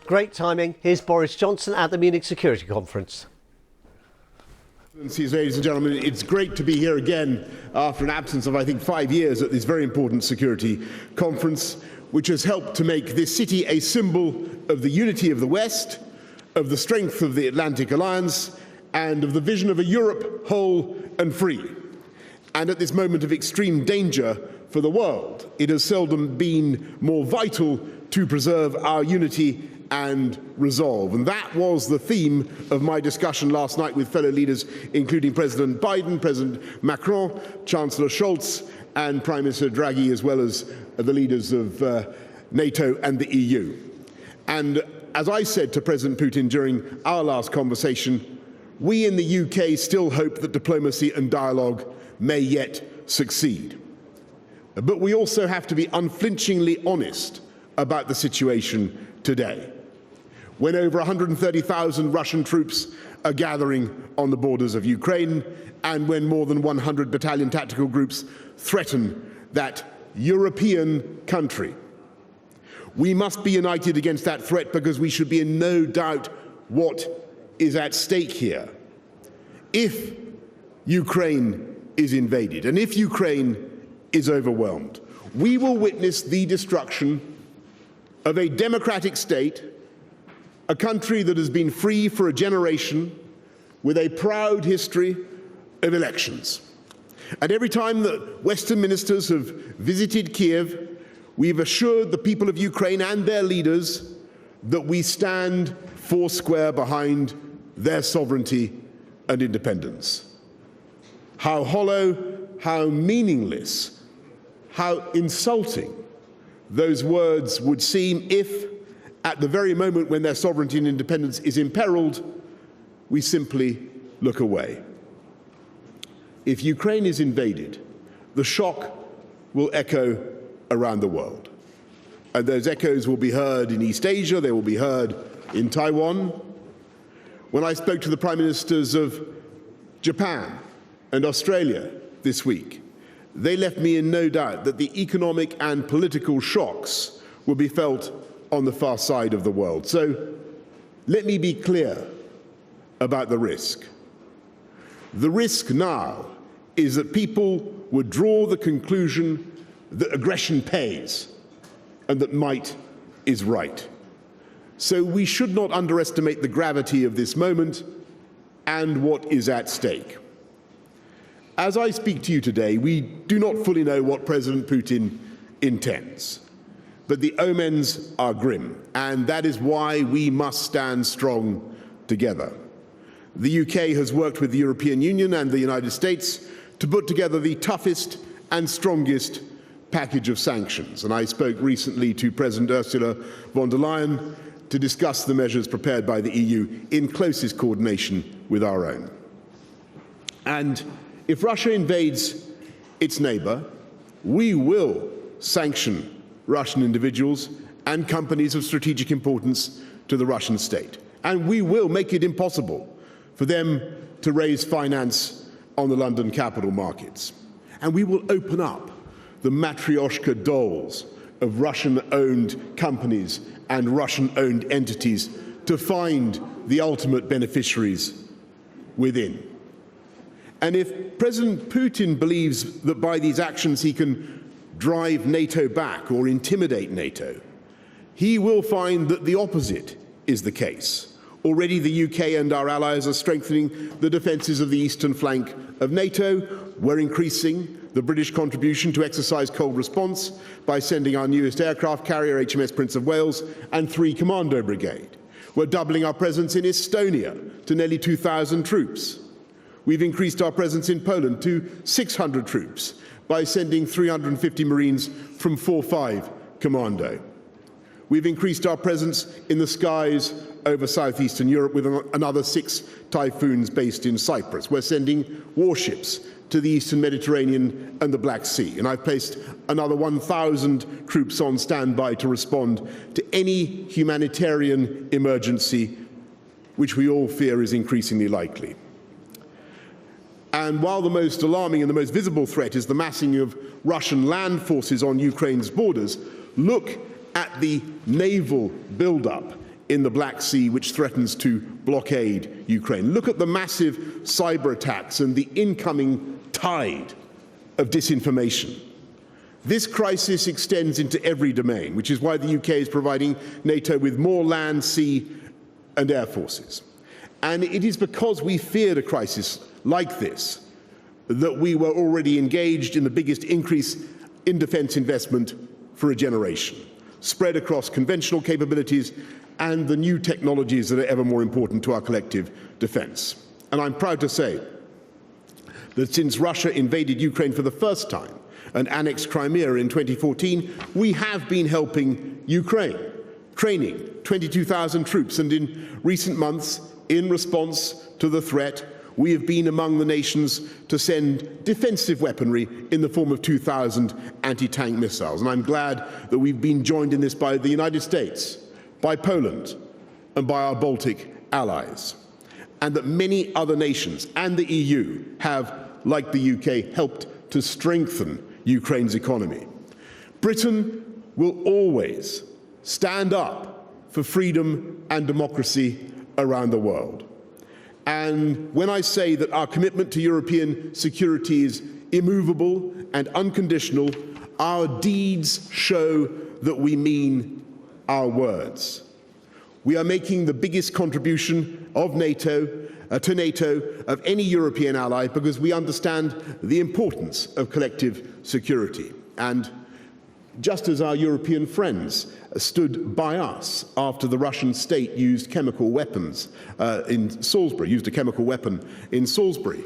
Great timing. Here's Boris Johnson at the Munich Security Conference. Ladies and gentlemen, it's great to be here again after an absence of, I think, 5 years at this very important security conference, which has helped to make this city a symbol of the unity of the West, of the strength of the Atlantic Alliance, and of the vision of a Europe whole and free. And at this moment of extreme danger for the world, it has seldom been more vital to preserve our unity and resolve. And that was the theme of my discussion last night with fellow leaders, including President Biden, President Macron, Chancellor Scholz, and Prime Minister Draghi, as well as the leaders of NATO and the EU. And as I said to President Putin during our last conversation, we in the UK still hope that diplomacy and dialogue may yet succeed. But we also have to be unflinchingly honest about the situation today, when over 130,000 Russian troops are gathering on the borders of Ukraine, and when more than 100 battalion tactical groups threaten that European country. We must be united against that threat, because we should be in no doubt what is at stake here. If Ukraine is invaded, and if Ukraine is overwhelmed, we will witness the destruction of a democratic state, a country that has been free for a generation, with a proud history of elections. And every time that Western ministers have visited Kiev, we've assured the people of Ukraine and their leaders that we stand foursquare behind their sovereignty and independence. How hollow, how meaningless, how insulting those words would seem if, at the very moment when their sovereignty and independence is imperiled, we simply look away. If Ukraine is invaded, the shock will echo around the world. And those echoes will be heard in East Asia, they will be heard in Taiwan. When I spoke to the Prime Ministers of Japan and Australia this week, they left me in no doubt that the economic and political shocks will be felt on the far side of the world. So let me be clear about the risk. The risk now is that people would draw the conclusion that aggression pays and that might is right. So we should not underestimate the gravity of this moment and what is at stake. As I speak to you today, we do not fully know what President Putin intends, but the omens are grim, and that is why we must stand strong together. The UK has worked with the European Union and the United States to put together the toughest and strongest package of sanctions, and I spoke recently to President Ursula von der Leyen to discuss the measures prepared by the EU in closest coordination with our own. And if Russia invades its neighbour, we will sanction Russian individuals and companies of strategic importance to the Russian state. And we will make it impossible for them to raise finance on the London capital markets. And we will open up the matryoshka dolls of Russian-owned companies and Russian-owned entities to find the ultimate beneficiaries within. And if President Putin believes that by these actions he can drive NATO back or intimidate NATO, he will find that the opposite is the case. Already the UK and our allies are strengthening the defences of the eastern flank of NATO. We're increasing the British contribution to exercise cold response by sending our newest aircraft carrier, HMS Prince of Wales, and 3 Commando Brigade. We're doubling our presence in Estonia to nearly 2,000 troops. We've increased our presence in Poland to 600 troops by sending 350 Marines from 4-5 Commando. We've increased our presence in the skies over southeastern Europe with another 6 Typhoons based in Cyprus. We're sending warships to the eastern Mediterranean and the Black Sea. And I've placed another 1,000 troops on standby to respond to any humanitarian emergency, which we all fear is increasingly likely. And while the most alarming and the most visible threat is the massing of Russian land forces on Ukraine's borders, look at the naval buildup in the Black Sea, which threatens to blockade Ukraine. Look at the massive cyber attacks and the incoming tide of disinformation. This crisis extends into every domain, which is why the UK is providing NATO with more land, sea, and air forces. And it is because we feared a crisis like this that we were already engaged in the biggest increase in defence investment for a generation, spread across conventional capabilities and the new technologies that are ever more important to our collective defence. And I'm proud to say that since Russia invaded Ukraine for the first time and annexed Crimea in 2014, we have been helping Ukraine, training 22,000 troops, and in recent months, in response to the threat, we have been among the nations to send defensive weaponry in the form of 2,000 anti-tank missiles. And I'm glad that we've been joined in this by the United States, by Poland, and by our Baltic allies, and that many other nations and the EU have, like the UK, helped to strengthen Ukraine's economy. Britain will always stand up for freedom and democracy around the world. And when I say that our commitment to European security is immovable and unconditional, our deeds show that we mean our words. We are making the biggest contribution of to NATO of any European ally because we understand the importance of collective security. And just as our European friends stood by us after the Russian state used chemical weapons in Salisbury, used a chemical weapon in Salisbury,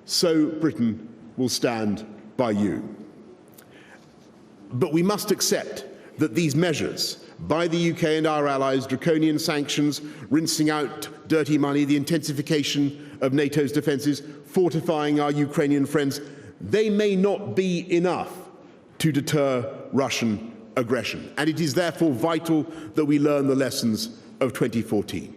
so Britain will stand by you. But we must accept that these measures by the UK and our allies, draconian sanctions, rinsing out dirty money, the intensification of NATO's defences, fortifying our Ukrainian friends, they may not be enough to deter Russian aggression. And it is therefore vital that we learn the lessons of 2014.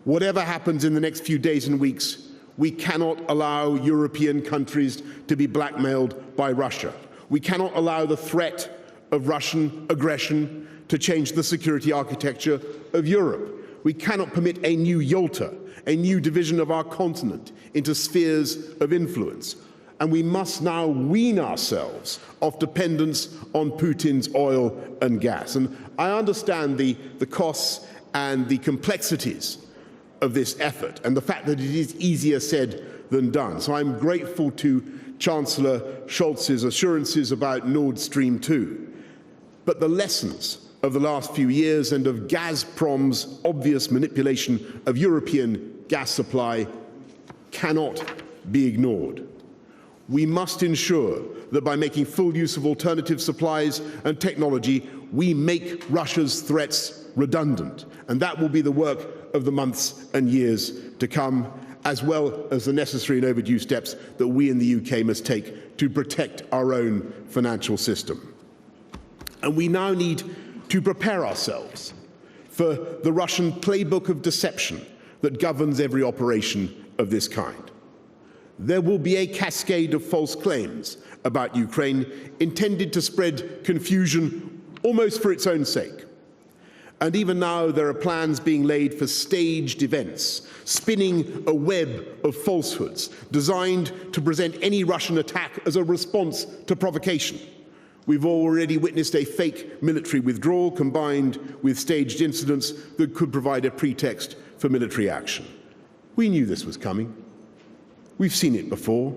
Whatever happens in the next few days and weeks, we cannot allow European countries to be blackmailed by Russia. We cannot allow the threat of Russian aggression to change the security architecture of Europe. We cannot permit a new Yalta, a new division of our continent into spheres of influence. And we must now wean ourselves off dependence on Putin's oil and gas. And I understand the costs and the complexities of this effort and the fact that it is easier said than done. So I'm grateful to Chancellor Scholz's assurances about Nord Stream 2. But the lessons of the last few years and of Gazprom's obvious manipulation of European gas supply cannot be ignored. We must ensure that by making full use of alternative supplies and technology, we make Russia's threats redundant. And that will be the work of the months and years to come, as well as the necessary and overdue steps that we in the UK must take to protect our own financial system. And we now need to prepare ourselves for the Russian playbook of deception that governs every operation of this kind. There will be a cascade of false claims about Ukraine intended to spread confusion almost for its own sake. And even now there are plans being laid for staged events, spinning a web of falsehoods designed to present any Russian attack as a response to provocation. We've already witnessed a fake military withdrawal combined with staged incidents that could provide a pretext for military action. We knew this was coming. We've seen it before,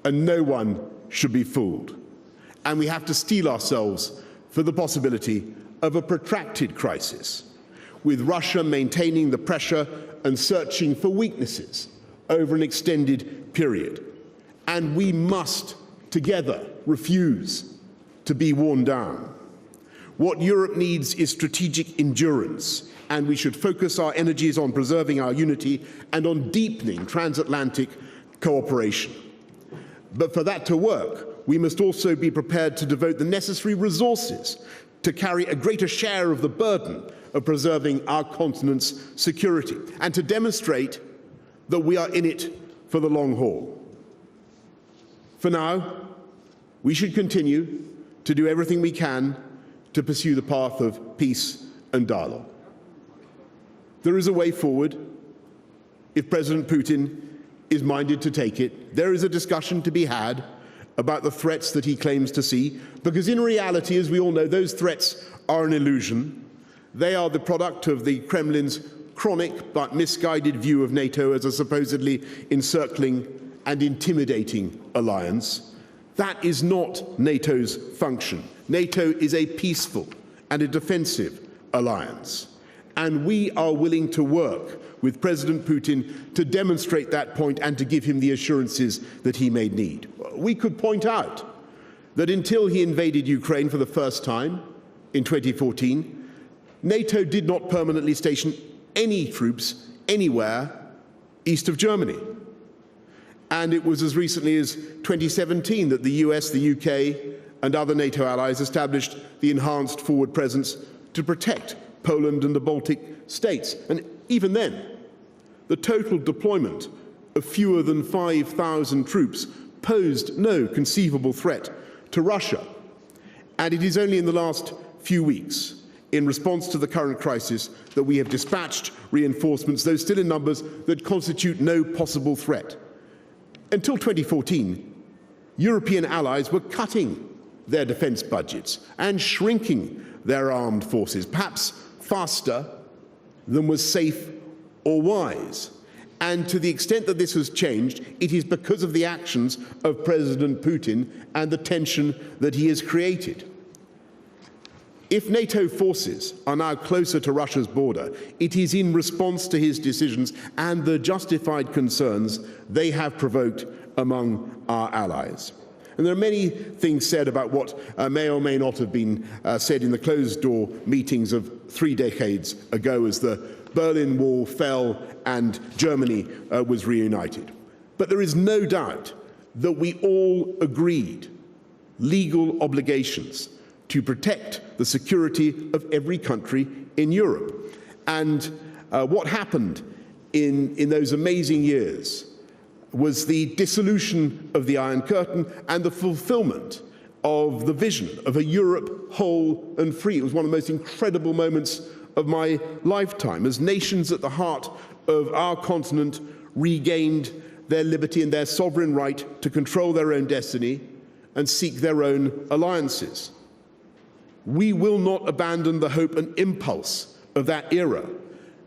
and no one should be fooled. And we have to steel ourselves for the possibility of a protracted crisis, with Russia maintaining the pressure and searching for weaknesses over an extended period. And we must, together, refuse to be worn down. What Europe needs is strategic endurance, and we should focus our energies on preserving our unity and on deepening transatlantic cooperation. But for that to work, we must also be prepared to devote the necessary resources to carry a greater share of the burden of preserving our continent's security and to demonstrate that we are in it for the long haul. For now, we should continue to do everything we can to pursue the path of peace and dialogue. There is a way forward if President Putin is minded to take it. There is a discussion to be had about the threats that he claims to see, because in reality, as we all know, those threats are an illusion. They are the product of the Kremlin's chronic but misguided view of NATO as a supposedly encircling and intimidating alliance. That is not NATO's function. NATO is a peaceful and a defensive alliance. And we are willing to work with President Putin to demonstrate that point and to give him the assurances that he may need. We could point out that until he invaded Ukraine for the first time in 2014, NATO did not permanently station any troops anywhere east of Germany. And it was as recently as 2017 that the US, the UK, and other NATO allies established the enhanced forward presence to protect Poland and the Baltic states. And even then, the total deployment of fewer than 5,000 troops posed no conceivable threat to Russia. And it is only in the last few weeks, in response to the current crisis, that we have dispatched reinforcements, though still in numbers, that constitute no possible threat. Until 2014, European allies were cutting their defence budgets and shrinking their armed forces, perhaps faster than was safe or wise. And to the extent that this has changed, it is because of the actions of President Putin and the tension that he has created. If NATO forces are now closer to Russia's border, it is in response to his decisions and the justified concerns they have provoked among our allies. And there are many things said about what may or may not have been said in the closed-door meetings of 3 decades ago as the Berlin Wall fell and Germany was reunited. But there is no doubt that we all agreed legal obligations to protect the security of every country in Europe. And what happened in those amazing years was the dissolution of the Iron Curtain and the fulfillment of the vision of a Europe whole and free. It was one of the most incredible moments of my lifetime, as nations at the heart of our continent regained their liberty and their sovereign right to control their own destiny and seek their own alliances. We will not abandon the hope and impulse of that era,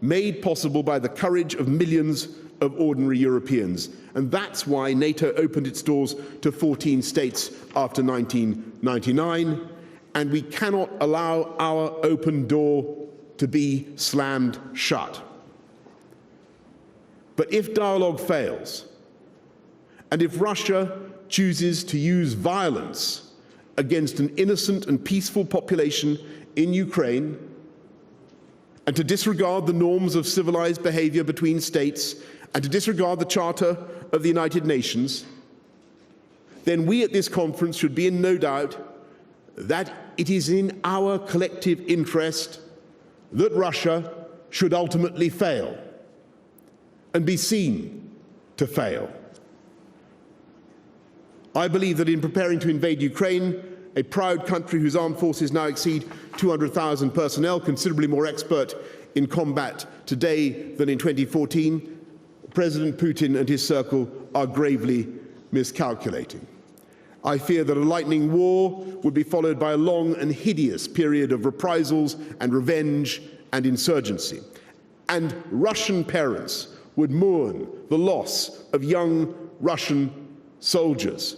made possible by the courage of millions of ordinary Europeans. And that's why NATO opened its doors to 14 states after 1999, and we cannot allow our open door to be slammed shut. But if dialogue fails, and if Russia chooses to use violence against an innocent and peaceful population in Ukraine, and to disregard the norms of civilized behavior between states, and to disregard the Charter of the United Nations, then we at this conference should be in no doubt that it is in our collective interest that Russia should ultimately fail and be seen to fail. I believe that in preparing to invade Ukraine, a proud country whose armed forces now exceed 200,000 personnel, considerably more expert in combat today than in 2014, President Putin and his circle are gravely miscalculating. I fear that a lightning war would be followed by a long and hideous period of reprisals and revenge and insurgency. And Russian parents would mourn the loss of young Russian soldiers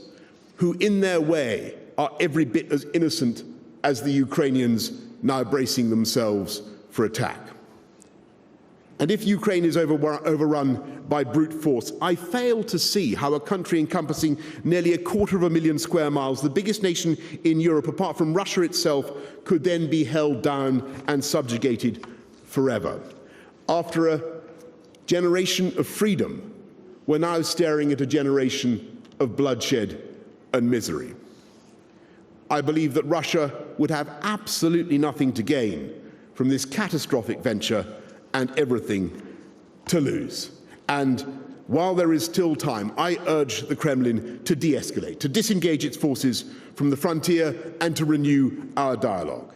who, in their way, are every bit as innocent as the Ukrainians now bracing themselves for attack. And if Ukraine is overrun by brute force, I fail to see how a country encompassing nearly 250,000 square miles, the biggest nation in Europe apart from Russia itself, could then be held down and subjugated forever. After a generation of freedom, we're now staring at a generation of bloodshed and misery. I believe that Russia would have absolutely nothing to gain from this catastrophic venture and everything to lose. And while there is still time, I urge the Kremlin to de-escalate, to disengage its forces from the frontier and to renew our dialogue.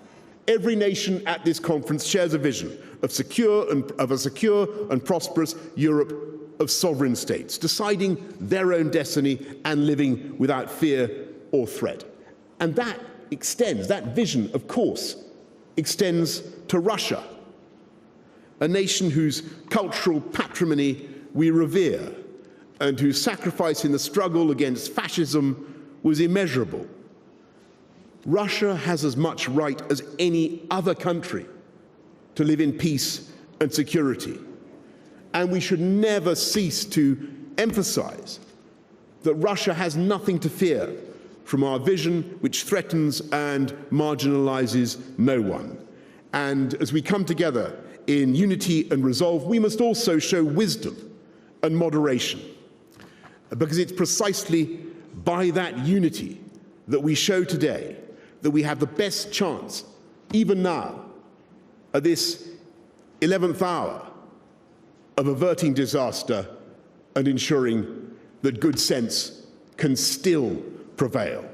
Every nation at this conference shares a vision of a secure and prosperous Europe of sovereign states, deciding their own destiny and living without fear or threat. And that vision, of course, extends to Russia, a nation whose cultural patrimony we revere and whose sacrifice in the struggle against fascism was immeasurable. Russia has as much right as any other country to live in peace and security. And we should never cease to emphasize that Russia has nothing to fear from our vision, which threatens and marginalizes no one. And as we come together in unity and resolve, we must also show wisdom and moderation, because it's precisely by that unity that we show today that we have the best chance, even now, at this 11th hour, of averting disaster and ensuring that good sense can still prevail.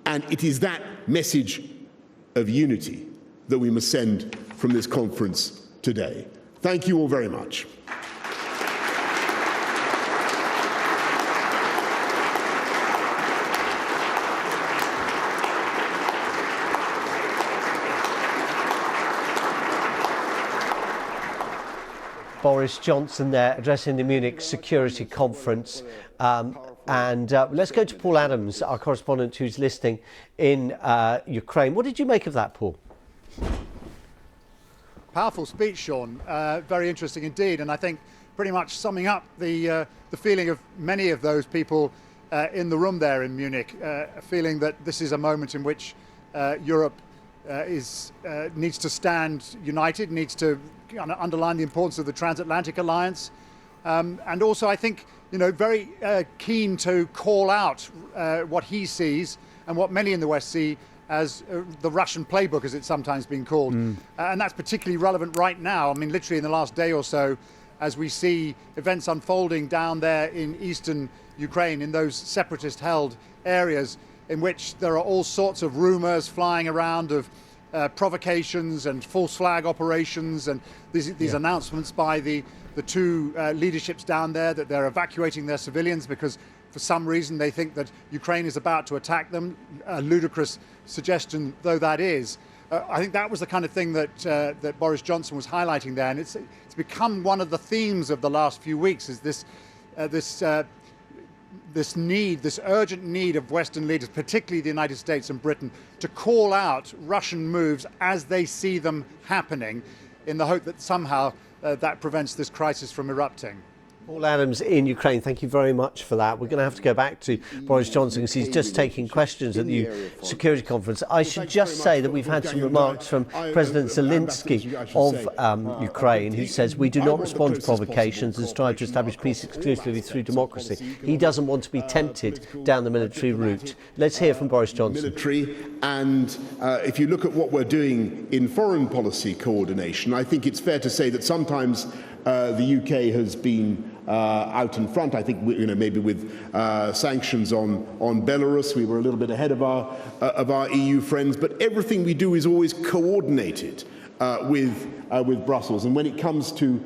And it is that message of unity that we must send from this conference today. Thank you all very much. Boris Johnson there addressing the Munich Security Conference. Let's go to Paul Adams, our correspondent who's listening in Ukraine. What did you make of that, Paul? Powerful speech, Sean. Very interesting indeed, and I think pretty much summing up the feeling of many of those people in the room there in Munich, a feeling that this is a moment in which Europe needs to stand united, needs to underline the importance of the transatlantic alliance, and also I think very keen to call out what he sees and what many in the West see as the Russian playbook, as it's sometimes been called. And that's particularly relevant right now. I mean, literally in the last day or so, as we see events unfolding down there in eastern Ukraine, in those separatist-held areas in which there are all sorts of rumors flying around of provocations and false flag operations, and these announcements by the two leaderships down there that they're evacuating their civilians because for some reason they think that Ukraine is about to attack them, a ludicrous suggestion though that is. I think that was the kind of thing that Boris Johnson was highlighting there, and it's become one of the themes of the last few weeks, is this urgent need of Western leaders, particularly the United States and Britain, to call out Russian moves as they see them happening, in the hope that somehow that prevents this crisis from erupting. Paul Adams in Ukraine, thank you very much for that. We're going to have to go back to Boris Johnson because he's just taking questions at the Security Conference. I should just say that we've had some remarks from President Zelensky of Ukraine, who says we do not respond to provocations and strive to establish peace exclusively through democracy. He doesn't want to be tempted down the military route. Let's hear from Boris Johnson. And if you look at what we're doing in foreign policy coordination, I think it's fair to say that sometimes the UK has been out in front. I think maybe with sanctions on Belarus, we were a little bit ahead of our EU friends. But everything we do is always coordinated with Brussels. And when it comes to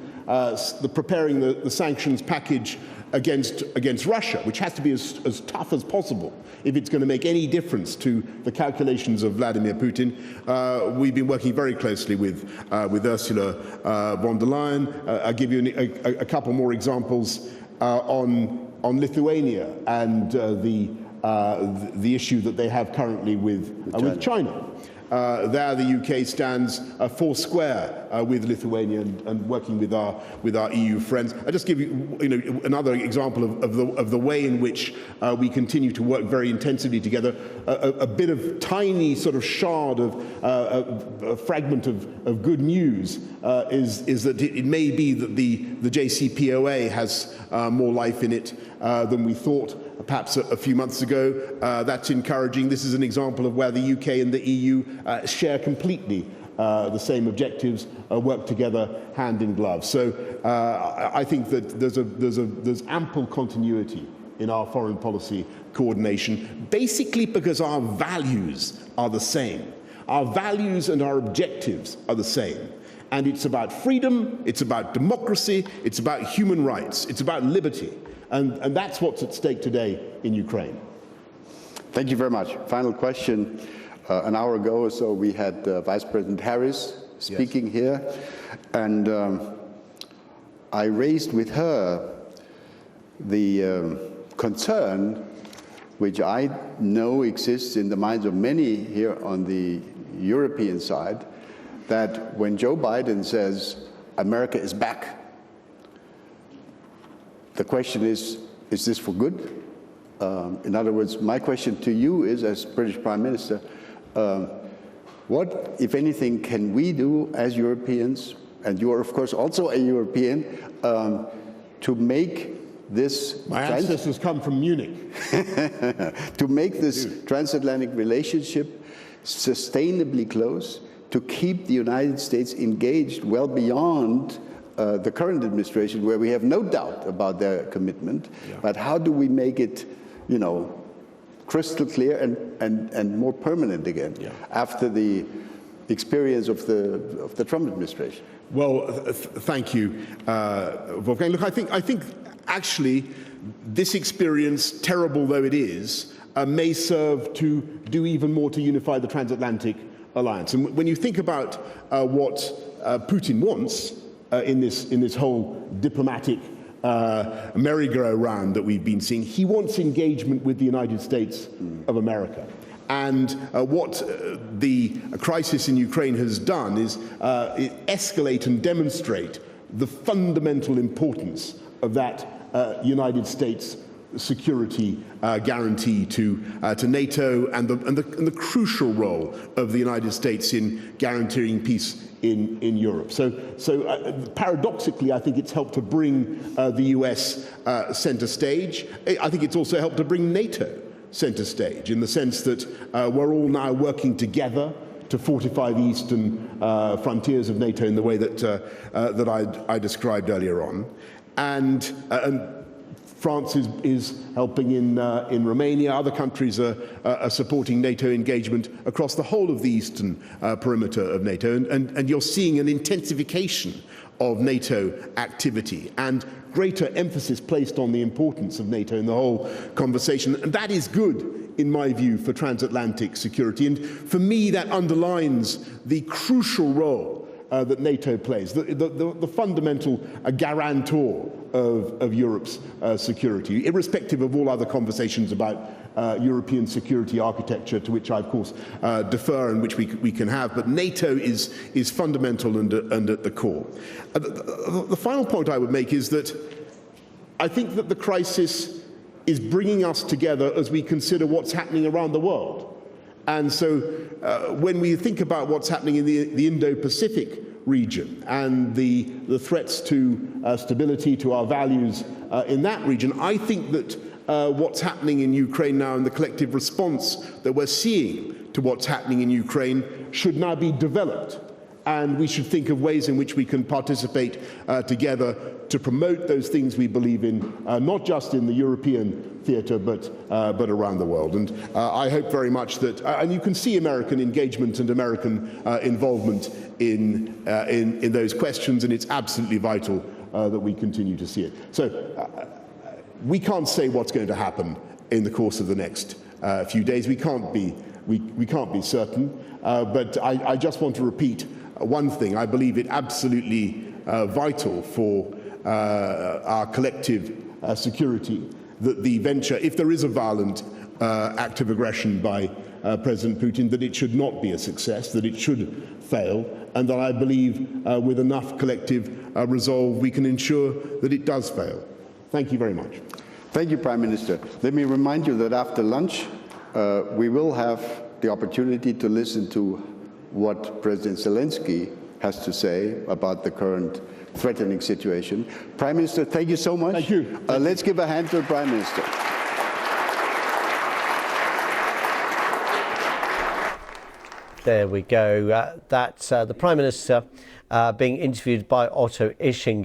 preparing the sanctions package against Russia, which has to be as tough as possible if it's going to make any difference to the calculations of Vladimir Putin. We've been working very closely with Ursula von der Leyen. I'll give you a couple more examples on Lithuania and the issue that they have currently with China. There, the UK stands four square with Lithuania and working with our EU friends. I'll just give you, another example of the way in which we continue to work very intensively together. A bit of tiny sort of shard of a fragment of good news is that it may be that the JCPOA has more life in it than we thought. Perhaps a few months ago. That's encouraging. This is an example of where the UK and the EU share completely the same objectives, work together hand in glove. So I think that there's ample continuity in our foreign policy coordination, basically because our values are the same. Our values and our objectives are the same. And it's about freedom, it's about democracy, it's about human rights, it's about liberty. And that's what's at stake today in Ukraine. Thank you very much. Final question. An hour ago or so, we had Vice President Harris speaking here. And I raised with her the concern, which I know exists in the minds of many here on the European side, that when Joe Biden says America is back, the question is this for good? In other words, my question to you is, as British Prime Minister, what, if anything, can we do as Europeans, and you are of course also a European, to make this... My ancestors come from Munich. To make this transatlantic relationship sustainably close, to keep the United States engaged well beyond the current administration, where we have no doubt about their commitment, but how do we make it, you know, crystal clear and more permanent again after the experience of the Trump administration? Well, thank you, Wolfgang. Look, I think actually this experience, terrible though it is, may serve to do even more to unify the transatlantic alliance. And when you think about what Putin wants in this whole diplomatic merry-go-round that we've been seeing, he wants engagement with the United States of America. And what the crisis in Ukraine has done is escalate and demonstrate the fundamental importance of that United States security guarantee to NATO, and the crucial role of the United States in guaranteeing peace in Europe. So paradoxically, I think it's helped to bring the US center stage. I think it's also helped to bring NATO center stage, in the sense that we're all now working together to fortify the eastern frontiers of NATO in the way that I described earlier on. And France is helping in Romania. Other countries are supporting NATO engagement across the whole of the eastern perimeter of NATO. And you're seeing an intensification of NATO activity and greater emphasis placed on the importance of NATO in the whole conversation. And that is good, in my view, for transatlantic security. And for me, that underlines the crucial role that NATO plays, the fundamental guarantor of Europe's security, irrespective of all other conversations about European security architecture, to which I, of course, defer and which we can have. But NATO is fundamental and at the core. The final point I would make is that I think that the crisis is bringing us together as we consider what's happening around the world. And so when we think about what's happening in the Indo-Pacific region and the threats to stability, to our values in that region, I think that what's happening in Ukraine now and the collective response that we're seeing to what's happening in Ukraine should now be developed. And we should think of ways in which we can participate together to promote those things we believe in, not just in the European theatre, but around the world. And I hope very much that, and you can see American engagement and American involvement in those questions, and it's absolutely vital that we continue to see it. So we can't say what's going to happen in the course of the next few days. We can't be certain, but I just want to repeat one thing. I believe it absolutely vital for our collective security that the venture, if there is a violent act of aggression by President Putin, that it should not be a success, that it should fail, and that I believe with enough collective resolve we can ensure that it does fail. Thank you very much. Thank you, Prime Minister. Let me remind you that after lunch we will have the opportunity to listen to what President Zelensky has to say about the current threatening situation. Prime Minister, thank you so much. Thank you. Let's give a hand to the Prime Minister. There we go. That's the Prime Minister being interviewed by Otto Isching.